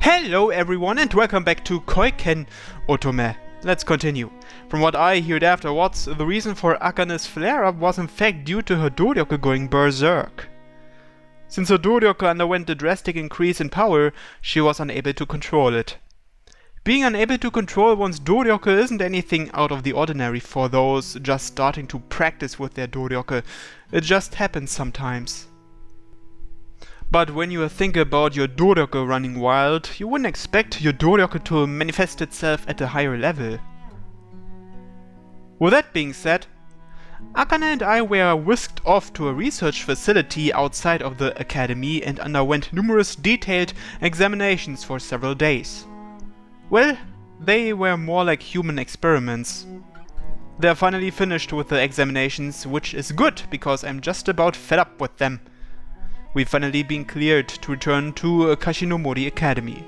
Hello everyone and welcome back to Koiken Otome. Let's continue. From what I heard afterwards, the reason for Akane's flare-up was in fact due to her Doryoku going berserk. Since her Doryoku underwent a drastic increase in power, she was unable to control it. Being unable to control one's Doryoku isn't anything out of the ordinary for those just starting to practice with their Doryoku. It just happens sometimes. But when you think about your Doryoku running wild, you wouldn't expect your Doryoku to manifest itself at a higher level. With that being said, Akane and I were whisked off to a research facility outside of the academy and underwent numerous detailed examinations for several days. Well, they were more like human experiments. They are finally finished with the examinations, which is good because I'm just about fed up with them. We've finally been cleared to return to Kashinomori Academy.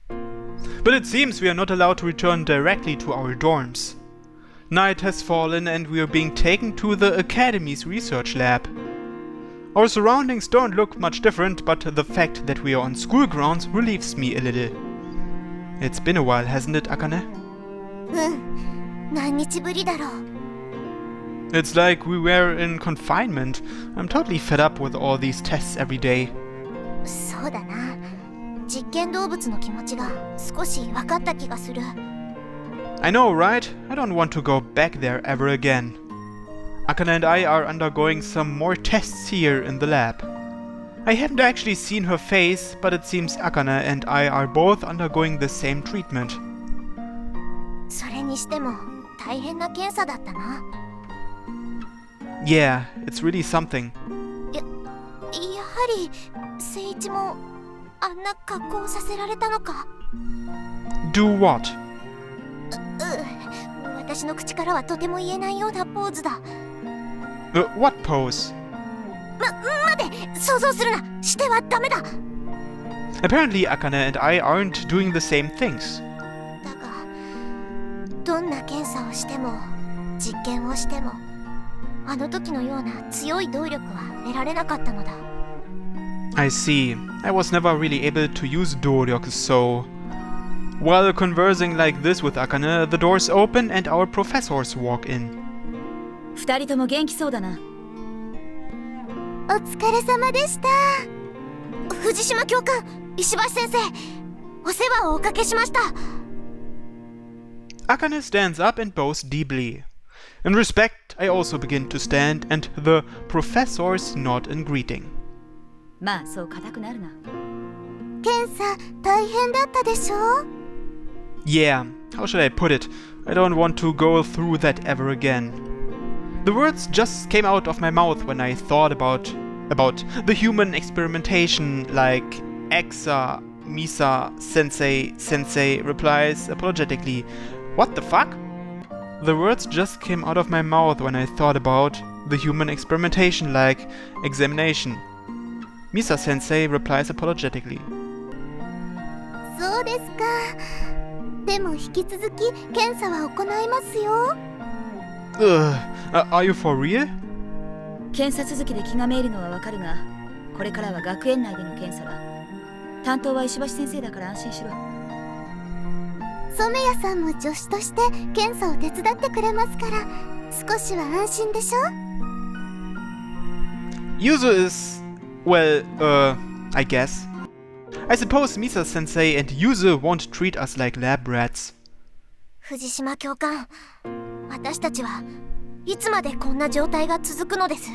But it seems we are not allowed to return directly to our dorms. Night has fallen and we are being taken to the Academy's research lab. Our surroundings don't look much different, but the fact that we are on school grounds relieves me a little. It's been a while, hasn't it, Akane? 何日ぶりだろう It's like we were in confinement. I'm totally fed up with all these tests every day. そうだな。実験動物の気持ちが少し分かった気がする。I know, right? I don't want to go back there ever again. Akane and I are undergoing some more tests here in the lab. I haven't actually seen her face, but it seems Akane and I are both undergoing the same treatment. それにしても大変な検査だったな。Yeah, it's really something. やはり聖一もあんな格好をさせられたのか。Do what? 私の口からはとても言えないようなポーズだ。What pose? 待て、想像するな。してはダメだ。Apparently Akane and I aren't doing the same things. だが、どんな検査をしても実験をしてもあの時のような強い動力は得られなかったのだ。I see. I was never really able to use Doryoku, so... While conversing like this with Akane, the doors open and our professors walk in. 二人とも元気そうだな。お疲れ様でした。藤島教官、石橋先生、お世話をおかけしました。Akane stands up and bows deeply. In respect, I also begin to stand, and the professors nod in greeting. まあそう固くなるな。検査大変だったでしょ Yeah, how should I put it? I don't want to go through that ever again. The words just came out of my mouth when I thought about the human experimentation, like Exa, Misa, Sensei replies apologetically, "What the fuck?" The words just came out of my mouth when I thought about the human experimentation, like examination. Misa Sensei replies apologetically. そうですか。でも引き続き検査は行いますよ。Are you for real? 検査続きで気がめいるのはわかるが、これからは学園内での検査だ。担当は石橋先生だから安心しろ。染谷さんも助手として検査を手伝ってくれますから、少しは安心でしょ Yuzu is... well, I guess. I suppose Misa Sensei and Yuzu won't treat us like lab rats. 藤島教官、私たちはいつまでこんな状態が続くのです？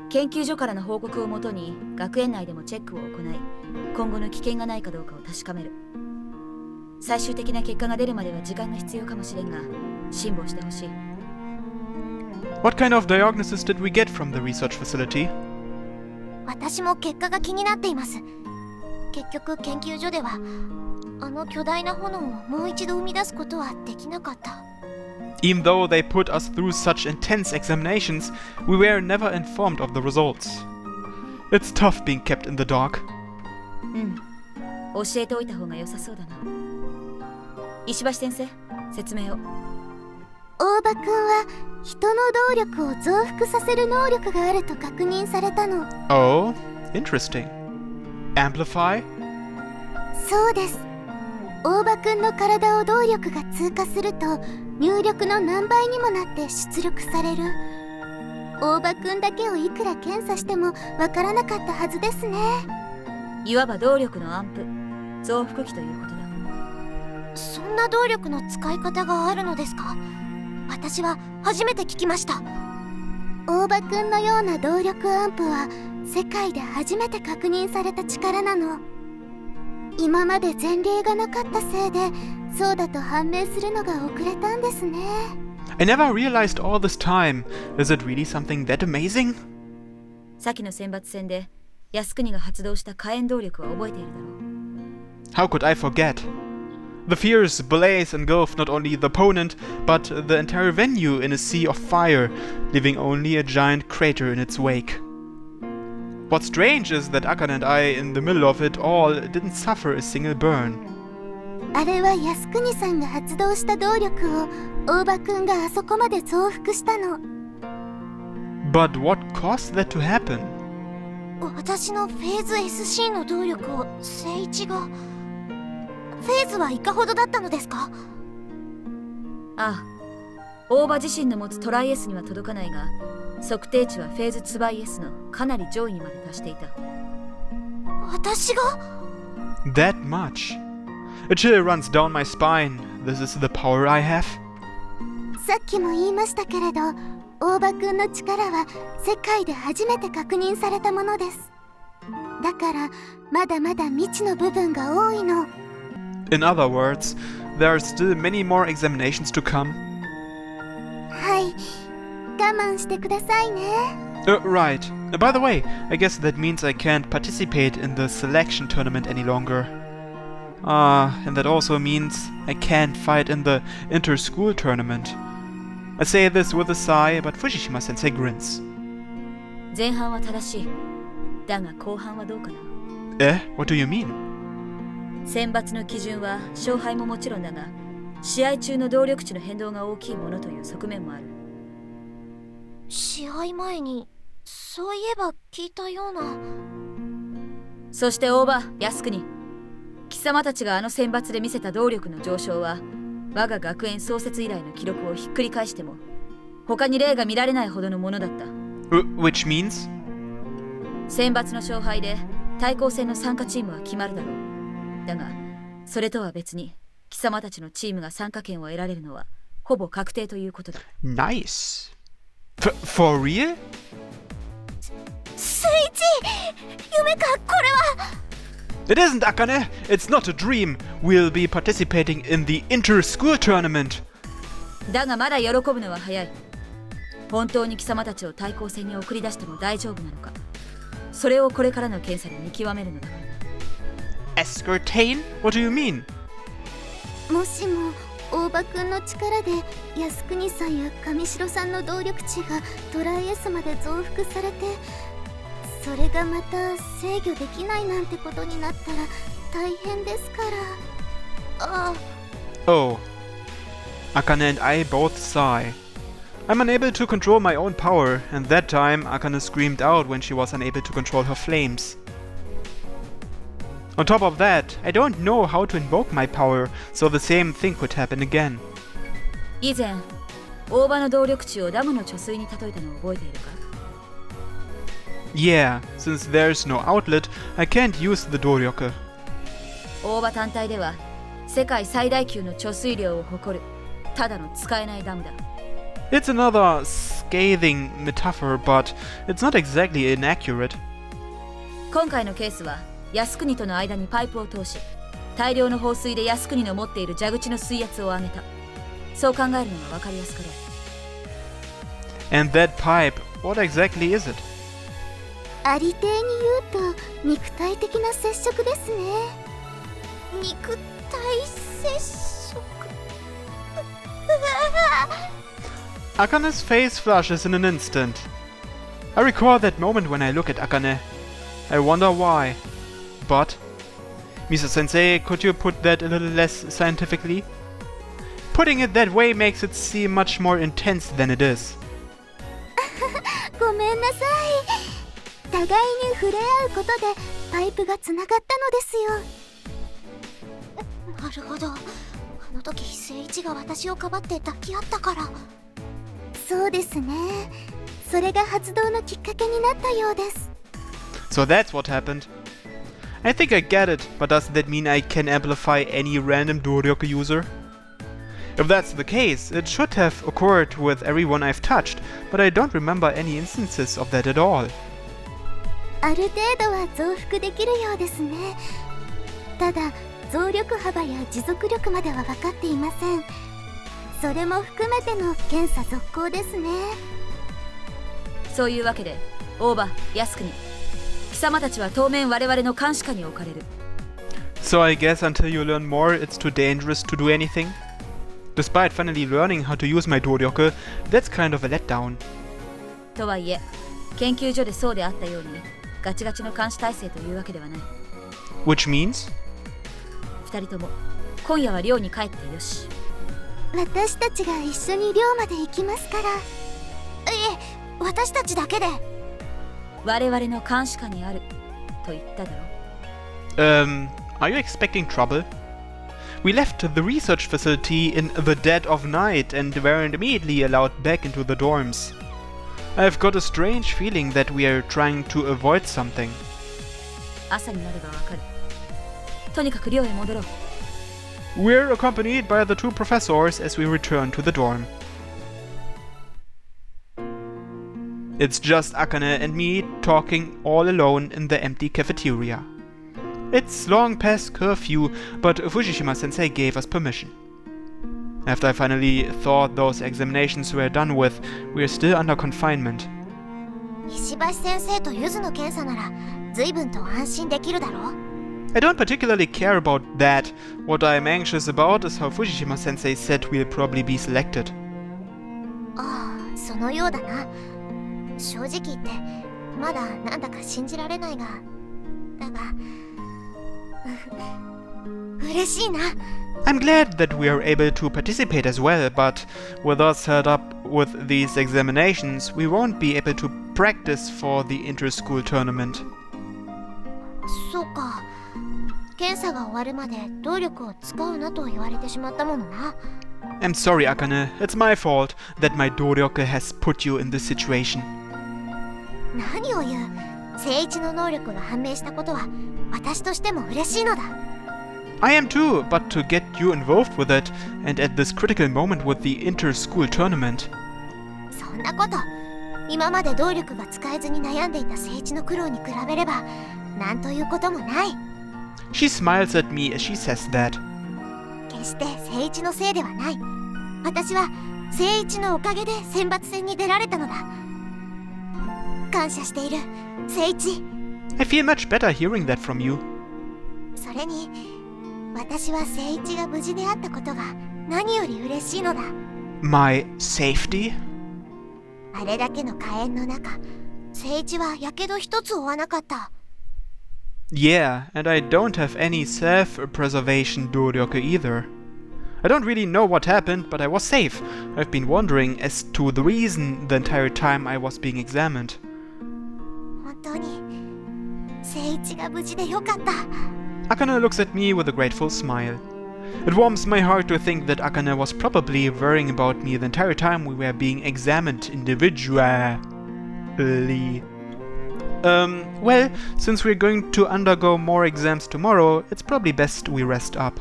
研究所からの報告をもとに学園内でもチェックを行い、今後の危険がないかどうかを確かめる。最終的な結果が出るまでは時間が必要かもしれんが、辛抱してほしい。What kind of diagnosis did we get from the research facility? 私も結果が気になっています。結局研究所ではあの巨大な炎をもう一度生み出すことはできなかった。Even though they put us through such intense examinations, we were never informed of the results. It's tough being kept in the dark. 教えておいた方が良さそうだな。石橋先生、説明を。大場くんは人の動力を増幅させる能力があると確認されたの。Oh, interesting. Amplify? そうです。大場くんの体を動力が通過すると入力の何倍にもなって出力される。大場くんだけをいくら検査してもわからなかったはずですね。いわば動力のアンプ、増幅器ということだ。そんな動力の使い方があるのですか？私は初めて聞きました。大場くんのような動力アンプは世界で初めて確認された力なの。今まで前例がなかったせいでそうだと判明するのが遅れたんですね。I never realized all this time. Is it really something that amazing? 先の選抜戦で靖国が発動した火炎動力は覚えているだろう。 How could I forget? The fierce blaze engulfed not only the opponent, but the entire venue in a sea of fire, leaving only a giant crater in its wake. What's strange is that Akane and I, in the middle of it all, didn't suffer a single burn. あれは靖国さんが発動した動力を大場くんがあそこまで増幅したの。 But what caused that to happen? 私のフェーズ SC の動力を聖一が。フェーズはいかほどだったのですか？ああ、大場自身の持つトライ S には届かないが、測定値はフェーズ 2x S のかなり上位にまで達していた。私が？ That much. A chill runs down my spine. This is the power I have. さっきも言いましたけれど、大場くんの力は世界で初めて確認されたものです。だからまだまだ未知の部分が多いの。In other words, there are still many more examinations to come. はい、我慢してくださいね。Right. By the way, I guess that means I can't participate in the selection tournament any longer. And that also means I can't fight in the inter-school tournament. I say this with a sigh, but Fushishima-sensei grins. 前半は正しい。だが後半はどうかな。What do you mean? 選抜の基準は勝敗ももちろんだが、試合中の動力値の変動が大きいものという側面もある。試合前にそういえば聞いたような。そして大場靖国、貴様たちがあの選抜で見せた動力の上昇は我が学園創設以来の記録をひっくり返しても他に例が見られないほどのものだった。Which means? 選抜の勝敗で対抗戦の参加チームは決まるだろう。だがそれとは別に貴様たちのチームが参加権を得られるのはほぼ確定ということだ。 Nice. For real? 聖一、夢かこれは。 It isn't, Akane. It's not a dream. We'll be participating in the inter-school tournament. だがまだ喜ぶのは早い。本当に貴様たちを対抗戦に送り出しても大丈夫なのか、それをこれからの検査で見極めるのだから。Ascertain? What do you mean? もしも大場くんの力で靖国さんや上白さんの動力値がトライ S まで増幅されて、それがまた制御できないなんてことになったら大変ですから。Oh. Akane and I both sigh. I'm unable to control my own power, and that time Akane screamed out when she was unable to control her flames. On top of that, I don't know how to invoke my power, so the same thing could happen again. 以前大場の動力値をダムの貯水に例えたのを覚えているか？ Yeah, since there's no outlet, I can't use the Doryoku. 大場単体では世界最大級の貯水量を誇るただの使えないダムだ。 It's another scathing metaphor, but it's not exactly inaccurate. 今回のケースは靖国との間にパイプを通し、大量の放水で靖国の持っている蛇口の水圧を上げた。そう考えるのが分かりやすかろう。 And that pipe, what exactly is it? ありていに言うと肉体的な接触ですね。肉体接触。Akane's face flushes in an instant. I recall that moment when I look at Akane. I wonder why. But, Misa-sensei, could you put that a little less scientifically? Putting it that way makes it seem much more intense than it is. ごめんなさい。互いに触れ合うことでパイプがつながったのですよ。なるほど。あの時聖一が私をかばって抱き合ったから。そうですね。それが発動のきっかけになったようです。 So that's what happened. I think I get it, but does that mean I can amplify any random Doryoku user? If that's the case, it should have occurred with everyone I've touched, but I don't remember any instances of that at all. ある程度は増幅できるようですね。ただ増力幅や持続力までは分かっていません。それも含めての検査続行ですね。そういうわけで、大場、靖国、貴様たちは当面我々の監視下に置かれる。 So I guess until you learn more, it's too dangerous to do anything? Despite finally learning how to use my Doryoku, that's kind of a letdown. とはいえ、研究所でそうであったようにガチガチの監視体制というわけではない。 Which means? 二人とも今夜は寮に帰ってよし。私たちが一緒に寮まで行きますから。いえ、私たちだけで。我々の監視下にあると言っただろ。Are you expecting trouble? We left the research facility in the dead of night and weren't immediately allowed back into the dorms. I've got a strange feeling that we are trying to avoid something. 朝になればわかる。とにかく寮へ戻ろう。 We're accompanied by the two professors as we return to the dorm. It's just Akane and me talking all alone in the empty cafeteria. It's long past curfew, but Fujishima-sensei gave us permission. After I finally thought those examinations were done with, we're still under confinement. 石橋先生とゆずの検査なら随分と安心できるだろう。 I don't particularly care about that. What I'm anxious about is how Fujishima-sensei said we'll probably be selected. ああ、そのようだな。正直言ってまだなんだか信じられないが、だが嬉しいな。 I'm glad that we are able to participate as well, but with us held up with these examinations, we won't be able to practice for the inter-school tournament. そうか。検査が終わるまで動力を使うなと言われてしまったものな。 I'm sorry, Akane. It's my fault that my Doryoku has put you in this situation. 何を言う。聖一の能力が判明したことは私としても嬉しいのだ。 I am too, but to get you involved with it, and at this critical moment with the inter-school tournament. そんなこと、今まで動力が使えずに悩んでいた聖一の苦労に比べれば何ということもない。 She smiles at me as she says that. 決して聖一のせいではない。私は聖一のおかげで選抜戦に出られたのだ。感謝している、聖一。 I feel much better hearing that from you. それに私は聖一が無事であったことが何より嬉しいのだ。 My safety? あれだけの火炎の中、聖一は火傷一つ負わなかった。 Yeah, and I don't have any self-preservation Doryoku either. I don't really know what happened, but I was safe. I've been wondering as to the reason the entire time I was being examined. 本当に聖一が無事でよかった。 Akane looks at me with a grateful smile. It warms my heart to think that Akane was probably worrying about me the entire time we were being examined individually. Well, since we're going to undergo more exams tomorrow, it's probably best we rest up.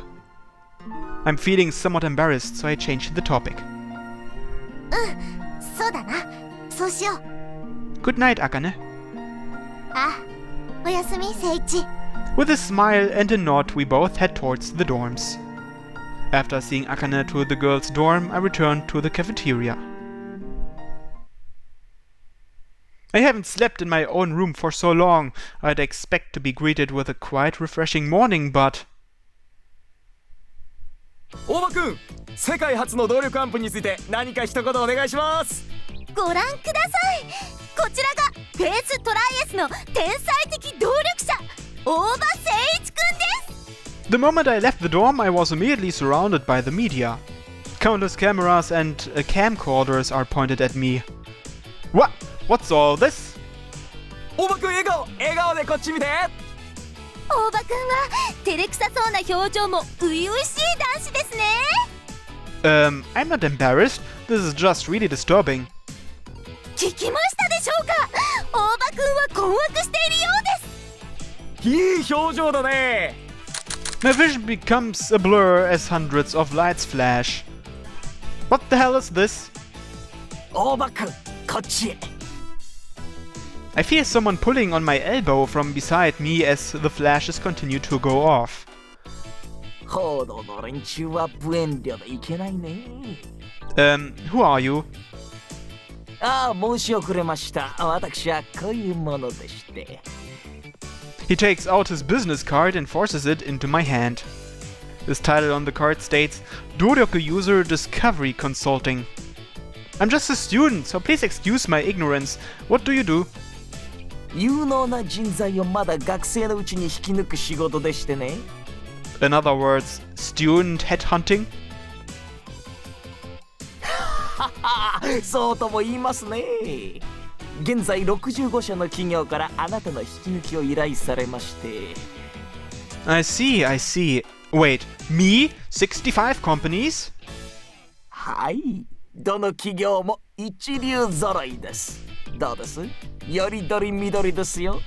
I'm feeling somewhat embarrassed, so I changed the topic. そうだな。そうしよう。 Good night, Akane. あ、おやすみ聖一。 With a smile and a nod, we both head towards the dorms. After seeing Akane to the girls' dorm, I returned to the cafeteria. I haven't slept in my own room for so long. I'd expect to be greeted with a quite refreshing morning, but... 大場君、世界初の動力アンプについて何か一言お願いします。ご覧ください。こちらがフェイストライエスの天才的動力者、大場誠一くんです。 The moment I left the dorm, I was immediately surrounded by the media. Countless cameras and camcorders are pointed at me. What? What's all this? 大場君笑顔でこっち見て。大場くんは照れくさそうな表情も初々しい男子ですね。I'm not embarrassed. This is just really disturbing. 聞きましたでしょうか。大場くんは困惑しているようです。いい表情だね。 My vision becomes a blur as hundreds of lights flash. What the hell is this? 大場君、こっちへ。 I feel someone pulling on my elbow from beside me as the flashes continue to go off. 報道の連中は無遠慮でいけないね。Who are you? ああ、申し遅れました。私はこういうものでして。 He takes out his business card and forces it into my hand. This title on the card states Doryoku User Discovery Consulting. I'm just a student, so please excuse my ignorance. What do you do? 有能な人材をまだ学生のうちに引き抜く仕事でしてね。 In other words, student headhunting? そうとも言いますね。現在65社の企業からあなたの引き抜きを依頼されまして。 I see, I see. Wait, me? 65 companies? はい、どの企業も一流揃いです。どうです？よりどりみどりですよ。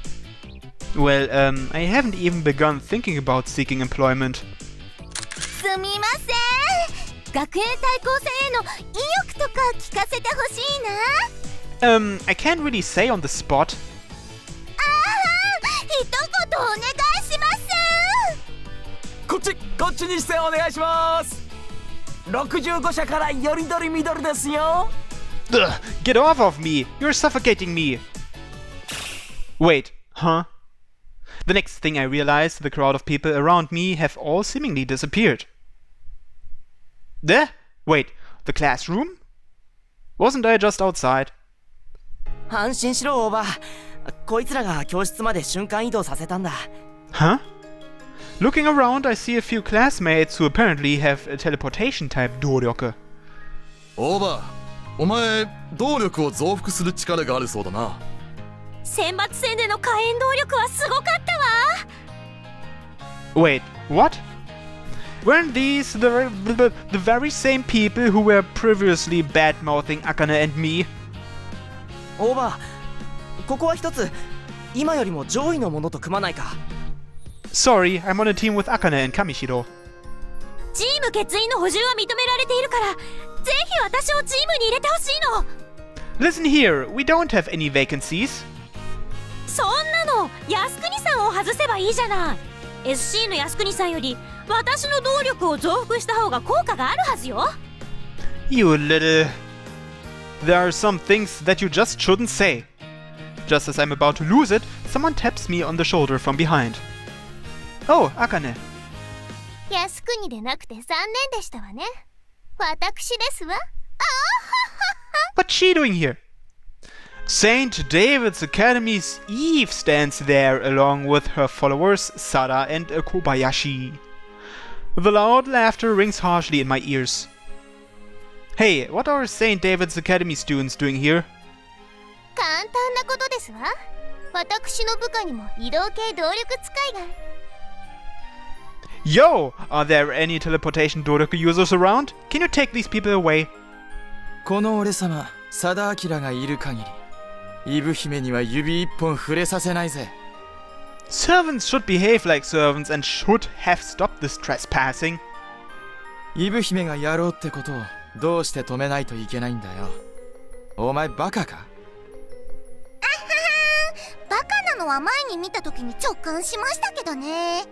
Well, I haven't even begun thinking about seeking employment. すみません。学園対抗戦への意欲とか聞かせてほしいな。I can't really say on the spot. 一言お願いします。こっちに出演お願いします。65社からよりどりみどりですよ。 Ugh, get off of me! You're suffocating me! Wait, huh? The next thing I realize, the crowd of people around me have all seemingly disappeared. There? Wait, the classroom? Wasn't I just outside? 安心しろ、オーバー。こいつらが教室まで瞬間移動させたんだ。 Huh? Looking around, I see a few classmates who apparently have a teleportation type Doryoku. オーバー、お前動力を増幅する力があるそうだな。選抜戦での火炎動力はすごかったわ。 Wait, what? Weren't these the very same people who were previously bad-mouthing Akane and me? オーバー、ここは一つ今よりも上位のものと組まないか。 Sorry, I'm on a team with Akane and Kamishiro. チーム欠員の補充は認められているから、ぜひ私をチームに入れてほしいの。 Listen here, we don't have any vacancies. そんなの靖国さんを外せばいいじゃない。 SC の靖国さんより私の動力を増幅した方が効果があるはずよ。 You little... There are some things that you just shouldn't say. Just as I'm about to lose it, someone taps me on the shoulder from behind. Oh, Akane. 靖国でなくて残念でしたわね。私ですわ。 What's she doing here? Saint David's Academy's Eve stands there along with her followers Sada and Kobayashi. The loud laughter rings harshly in my ears. Hey, what are Saint David's Academy students doing here? 簡単なことですわ。私の部下にも移動系動力使いが。 Yo! Are there any teleportation Doryoku users around? Can you take these people away? この俺様、佐田明がいる限り、イブ姫には指一本触れさせないぜ。 Servants should behave like servants and should have stopped this trespassing. イブ姫がやろうってことをどうして止めないといけないんだよ。お前バカか？バカなのは前に見た時に直感しましたけどね。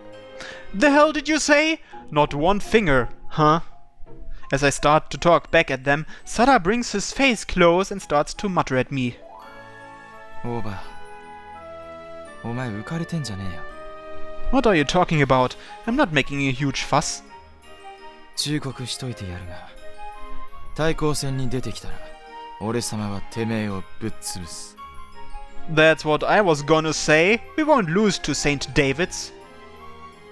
The hell did you say? Not one finger, huh? As I start to talk back at them, Sada brings his face close and starts to mutter at me. オーバー、お前浮かれてんじゃねえよ。 What are you talking about? I'm not making a huge fuss. 忠告しといてやるが、対抗戦に出てきたら、俺様はてめえをぶっ潰す。 That's what I was gonna say. We won't lose to Saint David's.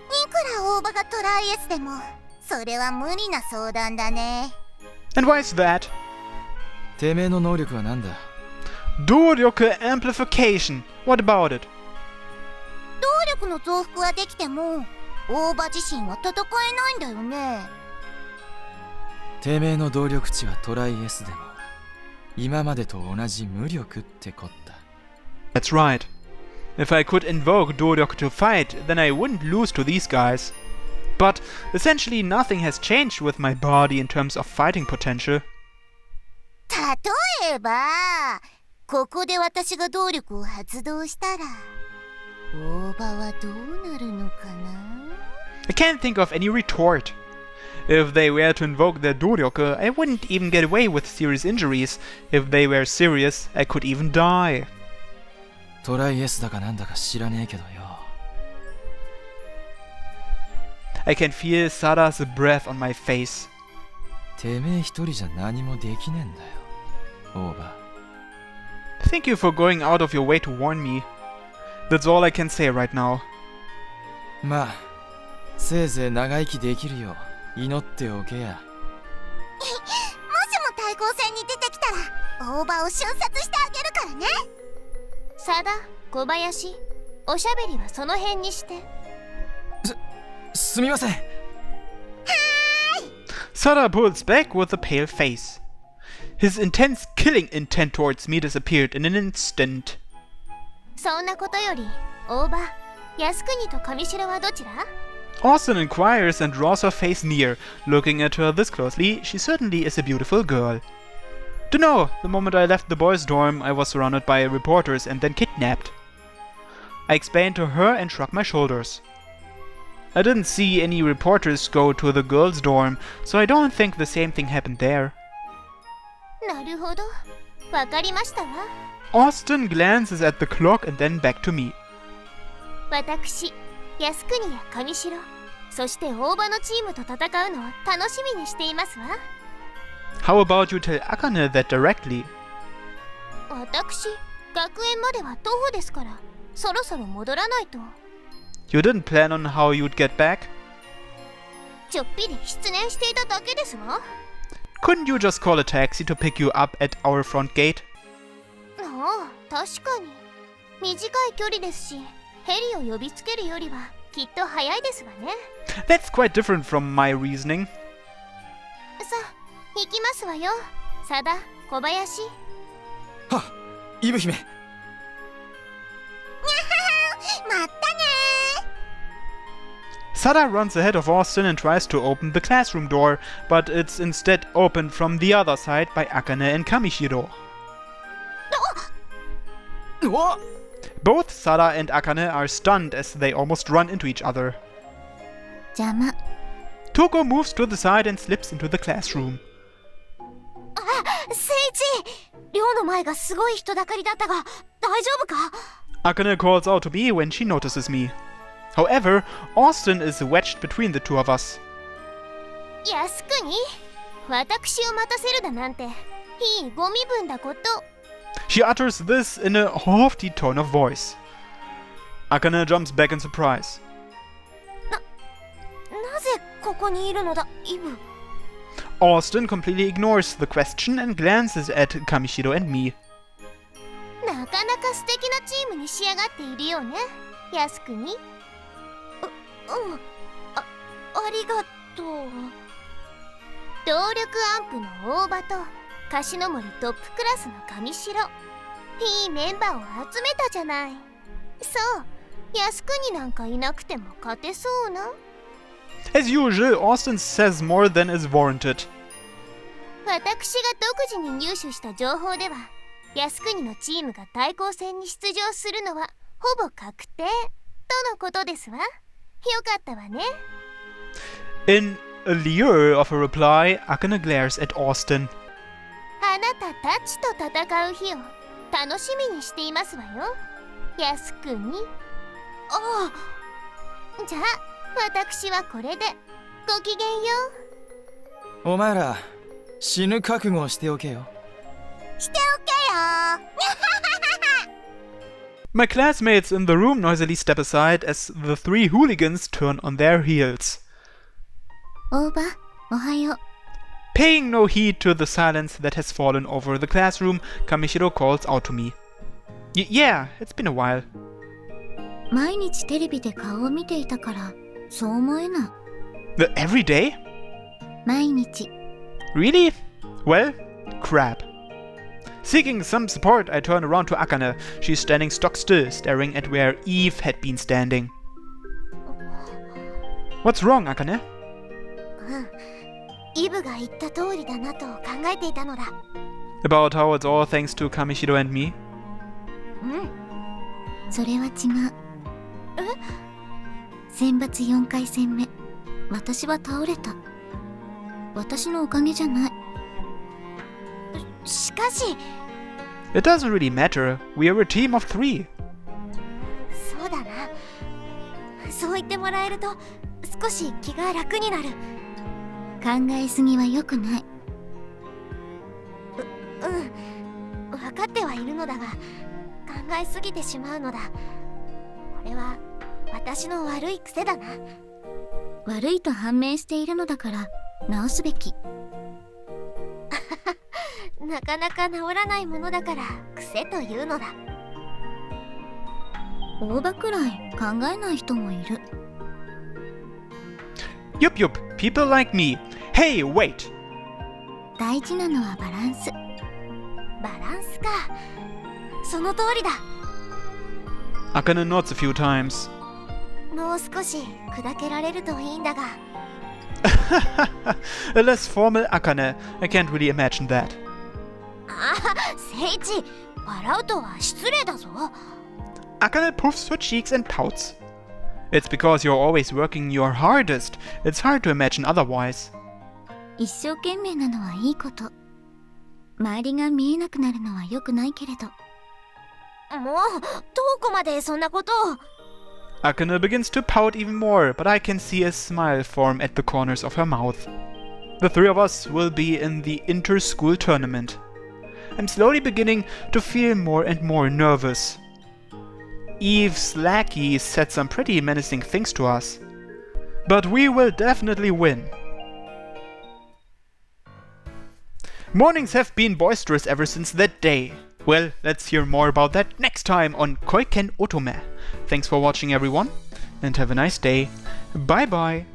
いくら大場がトライエスでも、それは無理な相談だね。 And why is that? てめえの能力は何だ？ Doryoku amplification. What about it? 動力の増幅はできても大場自身は戦えないんだよね。てめえの動力値はトライ S でも今までと同じ無力ってこった。 That's right. If I could invoke Doryoku to fight, then I wouldn't lose to these guys. But essentially nothing has changed with my body in terms of fighting potential. 例えばここで私が動力を発動したら大場はどうなるのかな。 I can't think of any retort. If they were to invoke their Doryoku, I wouldn't even get away with serious injuries. If they were serious, I could even die. トライ S だかなんだか知らねえけどよ。 I can feel Sada's breath on my face. てめえ一人じゃ何もできねえんだよ、オーバ Thank you for going out of your way to warn me. That's all I can say right now. ー。まあせいぜい長生きできるよう祈っておけや。もしも対抗戦に出てきたら大場を瞬殺してあげるからね。佐田、小林、おしゃべりはその辺にして。すみません。 Sada pulls back with a pale face. His intense killing intent towards me disappeared in an instant. そんなことより大場、靖国と上白はどちら？ Austin inquires and draws her face near. Looking at her this closely, she certainly is a beautiful girl. Dunno, the moment I left the boys' dorm, I was surrounded by reporters and then kidnapped. I explained to her and shrugged my shoulders. I didn't see any reporters go to the girls' dorm, so I don't think the same thing happened there. なるほど、わかりましたわ。 Austin glances at the clock and then back to me. 私、靖国や上白、そして大場のチームと戦うのを楽しみにしていますわ。 How about you tell Akane that directly? 私、学園までは徒歩ですから、そろそろ戻らないと。 You didn't plan on how you'd get back? ちょっぴり失念していただけですわ。 Couldn't you just call a taxi to pick you up at our front gate? ああ、確かに。短い距離ですし、ヘリを呼びつけるよりはきっと早いですわね。 That's quite different from my reasoning. さあ、行きますわよ。佐田、小林。はっ、イブ姫。まったね Sada runs ahead of Austin and tries to open the classroom door, but it's instead opened from the other side by Akane and Kamishiro. うわっ、 Both Sada and Akane are stunned as they almost run into each other. 邪魔。 Toko moves to the side and slips into the classroom. 聖一、寮の前がすごい人だかりだったが、大丈夫か？ Akane calls out to me when she notices me. However, Austin is wedged between the two of us. 靖国、私を待たせるだなんて、いいご身分だこと。 She utters this in a haughty tone of voice. Akane jumps back in surprise. なぜここにいるのだ、イブ。 Austin completely ignores the question and glances at Kamishiro and me. なかなか素敵なチームに仕上がっているよね、靖国。ありがとう。動力アンプの大場と樫の森トップクラスの上白、いいメンバーを集めたじゃない。そう、靖国なんかいなくても勝てそうな。 As usual, Austin says more than is warranted. 私が独自に入手した情報では、靖国のチームが対抗戦に出場するのはほぼ確定とのことですわ。よかったわね。 In a lure of a reply, Akane glares at Austin. あなたたちと戦う日を楽しみにしていますわよ、靖国。ああ。じゃあ、私はこれでごきげんよお前ら死ぬ覚悟をしておけよ。しておけよ。 My classmates in the room noisily step aside as the three hooligans turn on their heels. 大場、おはよう。 Paying no heed to the silence that has fallen over the classroom, Kamishiro calls out to me. Yeah, it's been a while. 毎日テレビで顔を見ていたからそう思えない。 Every day? 毎日。 Really? Well, crap. Seeking some support, I turn around to Akane. She's standing stock still, staring at where Eve had been standing. What's wrong, Akane? イブが言った通りだなと考えていたのだ。 About how it's all thanks to Kamishiro and me? それは違う。選抜4回戦目、私は倒れた。私のおかげじゃない。しかし、 It doesn't really matter. We are a team of 3. そうだな。そう言ってもらえると少し気が楽になる。考えすぎは良くない。分かってはいるのだが、考えすぎてしまうのだ。これは私の悪い癖だな。悪いと判明しているのだから直すべき。なかなか治らないものだから癖というのだ。大場くらい考えない人もいる。 Yup yup, people like me. Hey, wait! 大事なのはバランス。バランスか。その通りだ。 Akane nods a few times. もう少し砕けられるといいんだが。A less formal Akane. I can't really imagine that. ああ、聖地、笑うとは失礼だぞ。 Akane puffs her cheeks and pouts. It's because you're always working your hardest. It's hard to imagine otherwise. 一生懸命なのはいいこと。周りが見えなくなるのは良くないけれど。もう、どこまでそんなことを。 Akane begins to pout even more, but I can see a smile form at the corners of her mouth. The 3 of us will be in the inter-school tournament. I'm slowly beginning to feel more and more nervous. Eve's lackey said some pretty menacing things to us. But we will definitely win. Mornings have been boisterous ever since that day. Well, let's hear more about that next time on Koiken Otome. Thanks for watching everyone, and have a nice day. Bye bye.